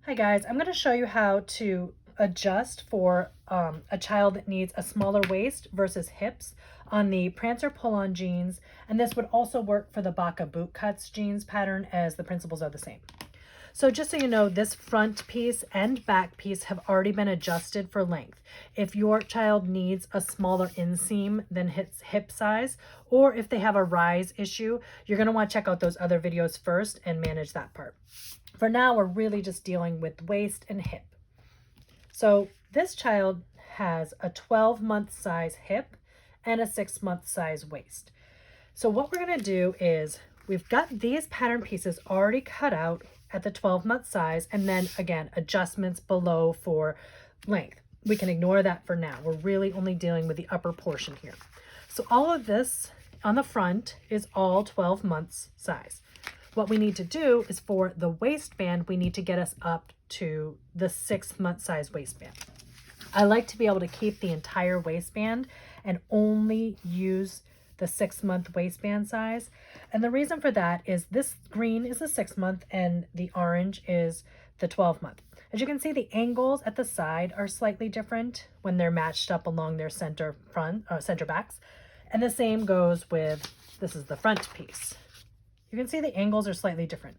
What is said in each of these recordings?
Hi guys, I'm going to show you how to adjust for a child that needs a smaller waist versus hips on the Prancer pull-on jeans, and this would also work for the Bacca Bootcut jeans pattern as the principles are the same. So just so you know, this front piece and back piece have already been adjusted for length. If your child needs a smaller inseam than hip size, or if they have a rise issue, you're going to want to check out those other videos first and manage that part. For now, we're really just dealing with waist and hip. So this child has a 12-month size hip and a 6-month size waist. So what we're going to do is we've got these pattern pieces already cut out at the 12-month size, and then again, adjustments below for length. We can ignore that for now. We're really only dealing with the upper portion here. So all of this on the front is all 12 months size. What we need to do is for the waistband, we need to get us up to the 6-month size waistband. I like to be able to keep the entire waistband and only use the 6-month waistband size. And the reason for that is this green is the 6-month and the orange is the 12-month. As you can see, the angles at the side are slightly different when they're matched up along their center backs. And the same goes with, this is the front piece. You can see the angles are slightly different.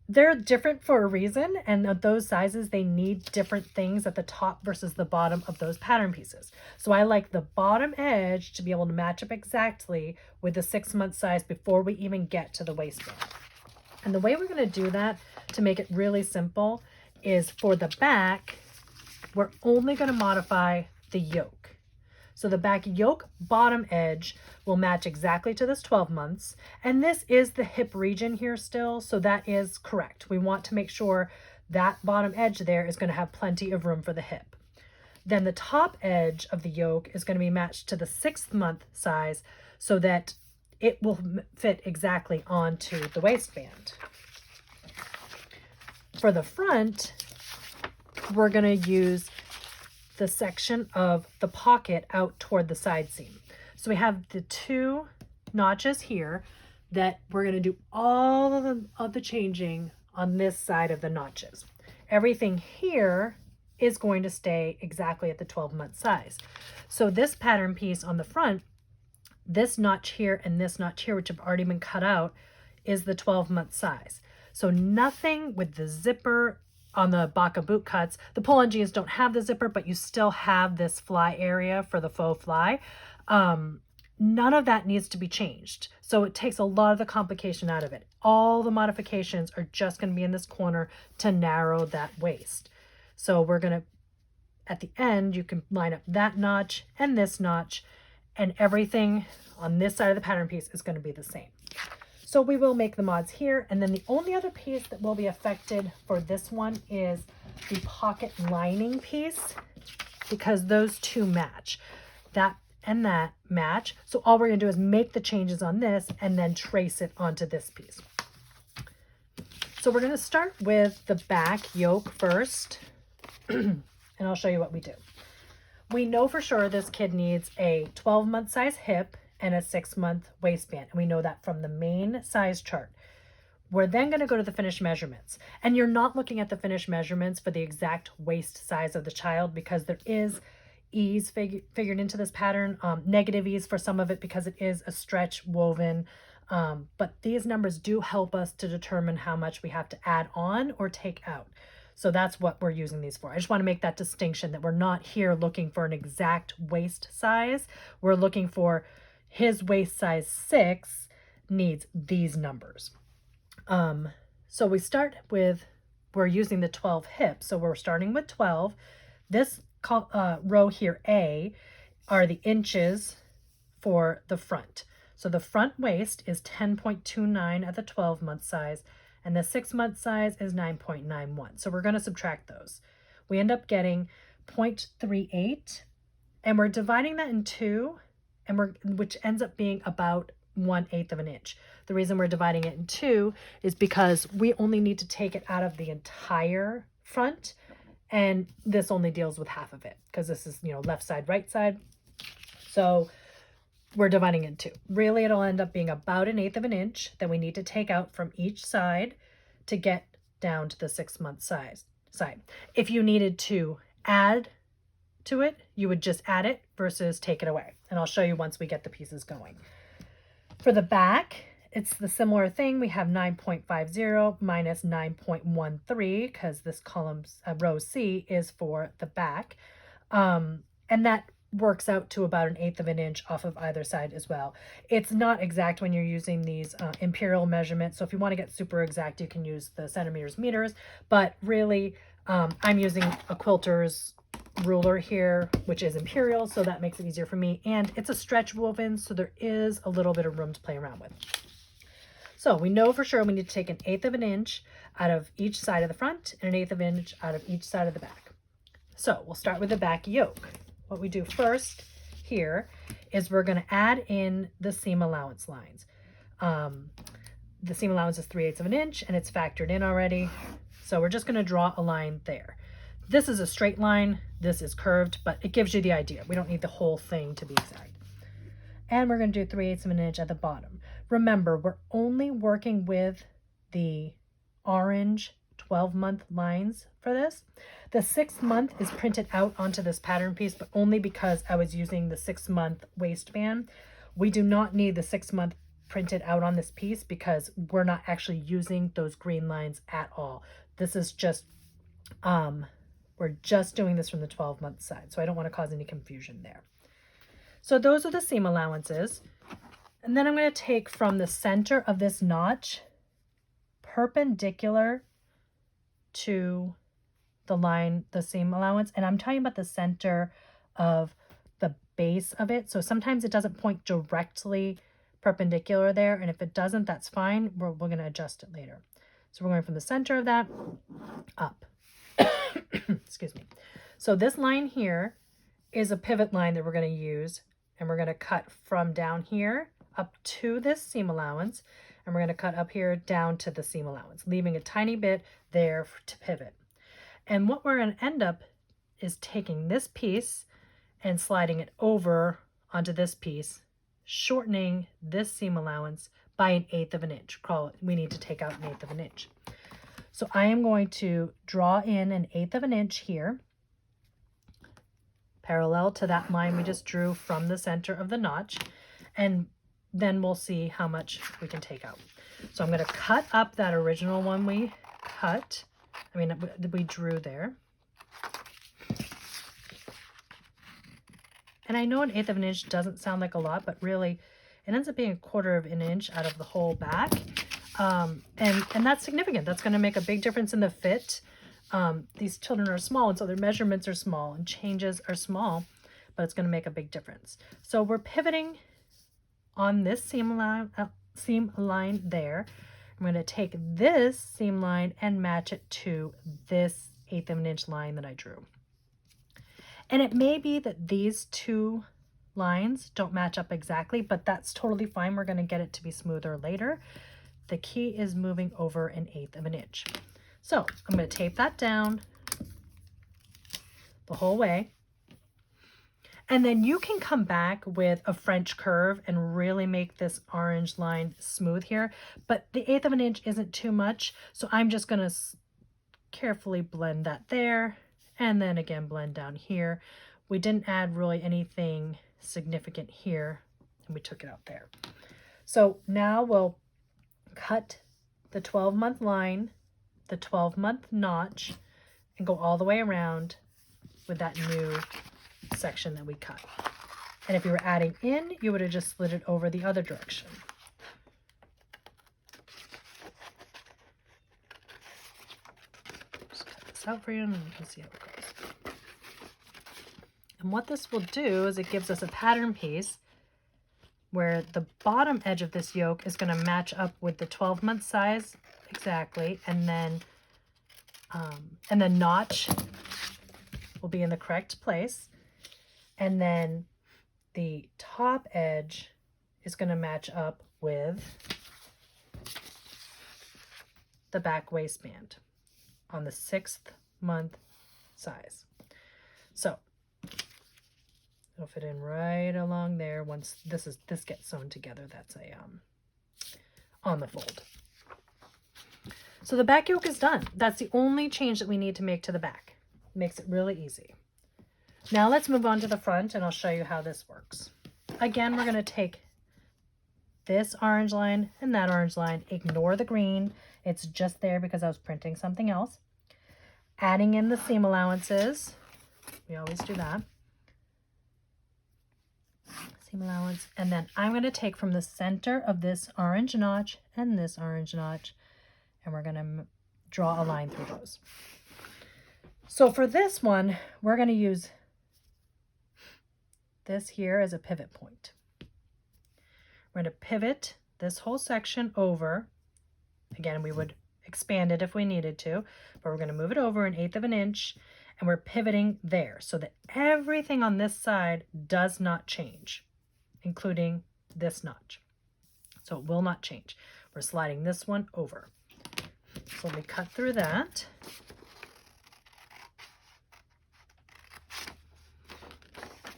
They're different for a reason, and at those sizes, they need different things at the top versus the bottom of those pattern pieces. So I like the bottom edge to be able to match up exactly with the 6-month size before we even get to the waistband. And the way we're going to do that to make it really simple is for the back, we're only going to modify the yoke. So the back yoke bottom edge will match exactly to this 12 months. And this is the hip region here still, so that is correct. We want to make sure that bottom edge there is going to have plenty of room for the hip. Then the top edge of the yoke is going to be matched to the 6-month size so that it will fit exactly onto the waistband. For the front, we're going to use the section of the pocket out toward the side seam. So we have the 2 notches here that we're going to do all of the changing on this side of the notches. Everything here is going to stay exactly at the 12-month size. So this pattern piece on the front, this notch here and this notch here, which have already been cut out, is the 12-month size. So nothing with the zipper on the Bacca Bootcuts. The pull-on jeans don't have the zipper, but you still have this fly area for the faux fly. None of that needs to be changed. So it takes a lot of the complication out of it. All the modifications are just going to be in this corner to narrow that waist. So we're going to, at the end, you can line up that notch and this notch, and everything on this side of the pattern piece is going to be the same. So we will make the mods here, and then the only other piece that will be affected for this one is the pocket lining piece, because those two match. That and that match. So all we're going to do is make the changes on this and then trace it onto this piece. So we're going to start with the back yoke first, and I'll show you what we do. We know for sure this kid needs a 12-month size hip and a 6-month waistband. And we know that from the main size chart. We're then going to go to the finished measurements. And you're not looking at the finished measurements for the exact waist size of the child, because there is ease figured into this pattern, negative ease for some of it because it is a stretch woven. But these numbers do help us to determine how much we have to add on or take out. So that's what we're using these for. I just want to make that distinction that we're not here looking for an exact waist size. We're looking for his waist size 6 needs these numbers. So we start with, we're using the 12 hips. So we're starting with 12. This row here, A, are the inches for the front. So the front waist is 10.29 at the 12-month size, and the 6-month size is 9.91. So we're going to subtract those. We end up getting 0.38, and we're dividing that in 2, which ends up being about 1/8 of an inch. The reason we're dividing it in 2 is because we only need to take it out of the entire front, and this only deals with half of it because this is, left side, right side. So we're dividing in 2. Really, it'll end up being about 1/8 of an inch that we need to take out from each side to get down to the 6-month size. side. If you needed to add to it, you would just add it versus take it away. And I'll show you once we get the pieces going. For the back, it's the similar thing. We have 9.50 minus 9.13 because this column's row C is for the back. And that works out to about 1/8 of an inch off of either side as well. It's not exact when you're using these imperial measurements. So if you want to get super exact, you can use the centimeters, meters. But really, I'm using a quilter's ruler here, which is imperial. So that makes it easier for me. And it's a stretch woven, so there is a little bit of room to play around with. So we know for sure we need to take 1/8 of an inch out of each side of the front and 1/8 of an inch out of each side of the back. So we'll start with the back yoke. What we do first here is we're going to add in the seam allowance lines. The seam allowance is 3/8 of an inch and it's factored in already. So we're just going to draw a line there. This is a straight line. This is curved, but it gives you the idea. We don't need the whole thing to be exact. And we're going to do 3/8 of an inch at the bottom. Remember, we're only working with the orange 12-month lines for this. The 6th month is printed out onto this pattern piece, but only because I was using the 6-month waistband. We do not need the 6-month printed out on this piece because we're not actually using those green lines at all. This is just, we're just doing this from the 12-month side, so I don't want to cause any confusion there. So those are the seam allowances. And then I'm going to take from the center of this notch, perpendicular to the line, the seam allowance, and I'm talking about the center of the base of it. So sometimes it doesn't point directly perpendicular there, and if it doesn't, that's fine. We're going to adjust it later. So we're going from the center of that up. Excuse me. So this line here is a pivot line that we're going to use, and we're going to cut from down here up to this seam allowance, and we're going to cut up here down to the seam allowance, leaving a tiny bit there to pivot. And what we're going to end up is taking this piece and sliding it over onto this piece, shortening this seam allowance by 1/8 of an inch. We need to take out 1/8 of an inch. So I am going to draw in 1/8 of an inch here, parallel to that line we just drew from the center of the notch, and then we'll see how much we can take out. So I'm going to cut up that original one we drew there. And I know 1/8 of an inch doesn't sound like a lot, but really it ends up being 1/4 of an inch out of the whole back. And that's significant. That's going to make a big difference in the fit. These children are small, and so their measurements are small and changes are small, but it's going to make a big difference. So we're pivoting on this seam line there. I'm going to take this seam line and match it to this 1/8 of an inch line that I drew. And it may be that these two lines don't match up exactly, but that's totally fine. We're going to get it to be smoother later. The key is moving over 1/8 of an inch. So I'm going to tape that down the whole way. And then you can come back with a French curve and really make this orange line smooth here. But the 1/8 of an inch isn't too much. So I'm just going to carefully blend that there. And then again, blend down here. We didn't add really anything significant here, and we took it out there. So now we'll cut the 12-month line, the 12-month notch, and go all the way around with that new section that we cut. And if you were adding in, you would have just slid it over the other direction. Just cut this out for you and you can see how it goes. And what this will do is it gives us a pattern piece where the bottom edge of this yoke is going to match up with the 12-month size exactly, and then the notch will be in the correct place, and then the top edge is going to match up with the back waistband on the 6th month size. So it'll fit in right along there. Once this gets sewn together, that's a on the fold. So the back yoke is done. That's the only change that we need to make to the back. Makes it really easy. Now let's move on to the front and I'll show you how this works. Again, we're going to take this orange line and that orange line. Ignore the green. It's just there because I was printing something else. Adding in the seam allowances. We always do that. Seam allowance. And then I'm going to take from the center of this orange notch and this orange notch, and we're going to draw a line through those. So for this one, we're going to use this here as a pivot point. We're going to pivot this whole section over. Again, we would expand it if we needed to, but we're going to move it over 1/8 of an inch, and we're pivoting there so that everything on this side does not change, including this notch. So it will not change. We're sliding this one over. So let me cut through that.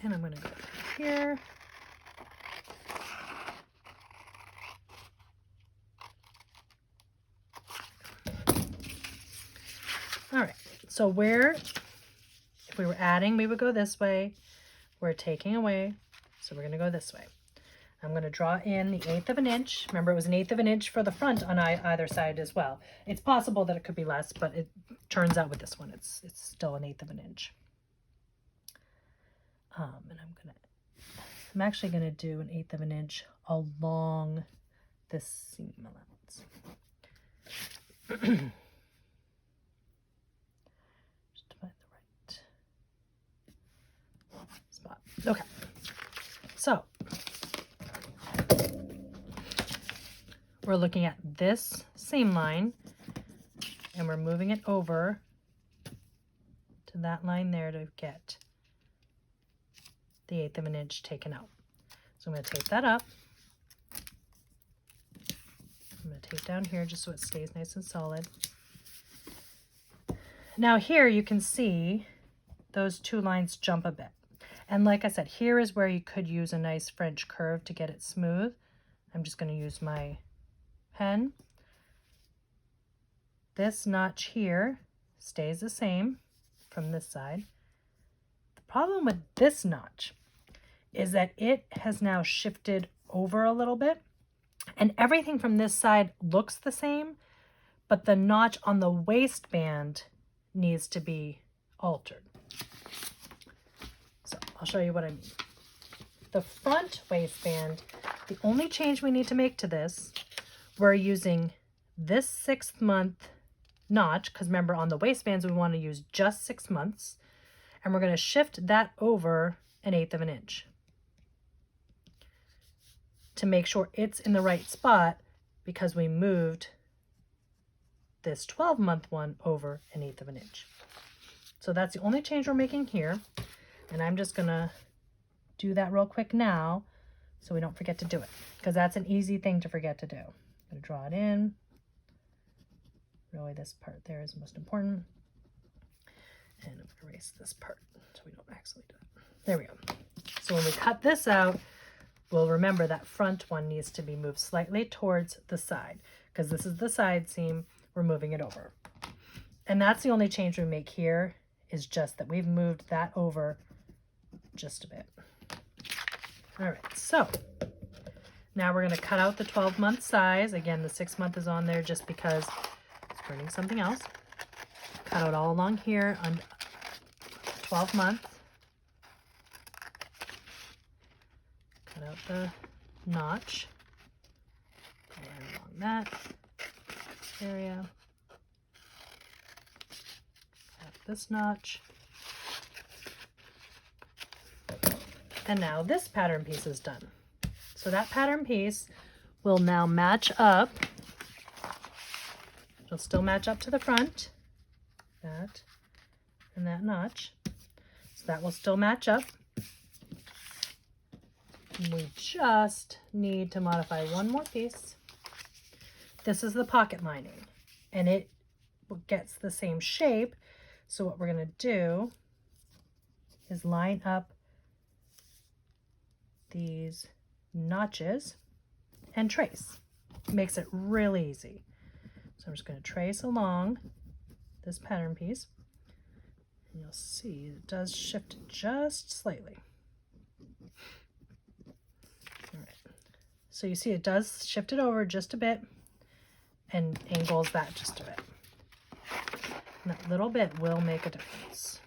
And I'm going to go here. All right, so if we were adding, we would go this way. We're taking away, so we're going to go this way. I'm going to draw in the 1/8 of an inch. Remember, it was 1/8 of an inch for the front on either side as well. It's possible that it could be less, but it turns out with this one, it's still 1/8 of an inch. And I'm actually going to do 1/8 of an inch along this seam allowance. Just find the right spot. Okay, so we're looking at this seam line and we're moving it over to that line there to get the 1/8 of an inch taken out. So I'm going to tape that up. I'm going to tape down here just so it stays nice and solid. Now here you can see those two lines jump a bit. And like I said, here is where you could use a nice French curve to get it smooth. I'm just going to use my pen. This notch here stays the same from this side. The problem with this notch is that it has now shifted over a little bit, and everything from this side looks the same, but the notch on the waistband needs to be altered. So I'll show you what I mean. The front waistband, the only change we need to make to this, we're using this 6th month notch, because remember on the waistbands we want to use just 6 months, and we're going to shift that over 1/8 of an inch to make sure it's in the right spot, because we moved this 12-month one over 1/8 of an inch. So that's the only change we're making here, and I'm just gonna do that real quick now so we don't forget to do it, because that's an easy thing to forget to do. I'm gonna draw it in. Really, this part there is most important, and I'm gonna erase this part so we don't accidentally do it. There we go. So when we cut this out, we'll remember that front one needs to be moved slightly towards the side, because this is the side seam. We're moving it over. And that's the only change we make here, is just that we've moved that over just a bit. All right, so now we're going to cut out the 12-month size. Again, the 6 month is on there just because it's printing something else. Cut out all along here on 12 month. Cut out the notch right along that area. Cut out this notch. And now this pattern piece is done. So that pattern piece will now match up. It'll still match up to the front, that and that notch. So that will still match up. We just need to modify one more piece. This is the pocket lining, and it gets the same shape. So what we're going to do is line up these notches and trace. Makes it really easy. So I'm just going to trace along this pattern piece. And you'll see it does shift just slightly. All right. So you see it does shift it over just a bit and angles that just a bit. And that little bit will make a difference.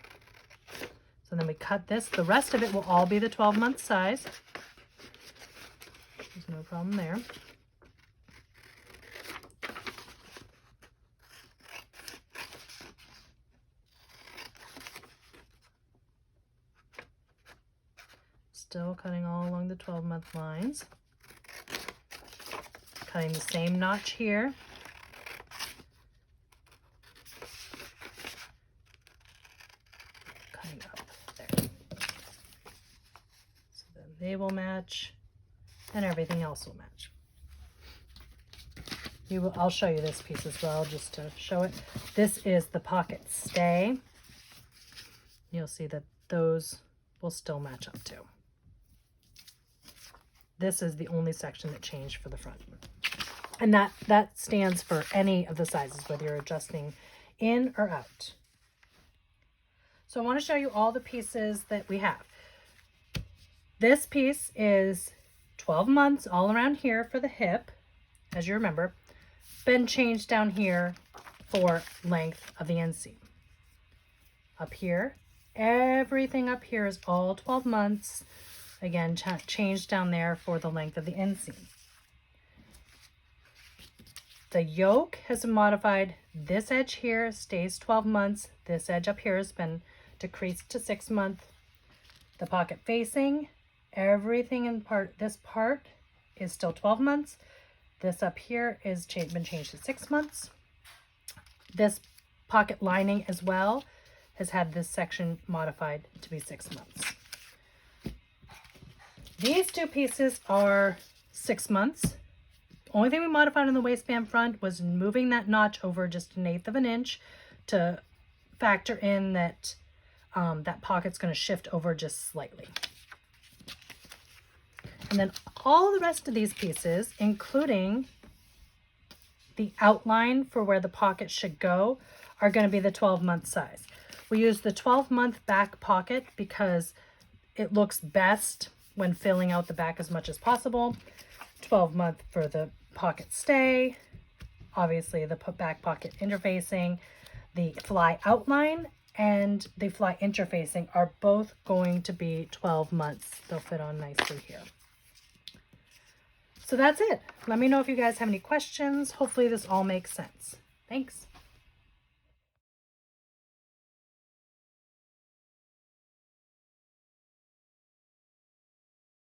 So then we cut this. The rest of it will all be the 12-month size. There's no problem there. Still cutting all along the 12-month lines. Cutting the same notch here. Cutting up there. So then they will match and everything else will match. I'll show you this piece as well just to show it. This is the pocket stay. You'll see that those will still match up too. This is the only section that changed for the front. And that stands for any of the sizes, whether you're adjusting in or out. So I want to show you all the pieces that we have. This piece is 12 months all around here for the hip, as you remember. Been changed down here for length of the inseam. Up here, everything up here is all 12 months. Again, changed down there for the length of the inseam. The yoke has been modified. This edge here stays 12 months. This edge up here has been decreased to 6 months. The pocket facing, everything in this part is still 12 months. This up here is been changed to 6 months. This pocket lining as well has had this section modified to be 6 months. These two pieces are 6 months. Only thing we modified on the waistband front was moving that notch over just 1/8 of an inch to factor in that that pocket's going to shift over just slightly. And then all the rest of these pieces, including the outline for where the pocket should go, are going to be the 12-month size. We use the 12-month back pocket because it looks best when filling out the back as much as possible. 12-month for the pocket stay, obviously the back pocket interfacing, the fly outline and the fly interfacing are both going to be 12 months. They'll fit on nicely here. So that's it. Let me know if you guys have any questions. Hopefully this all makes sense. Thanks.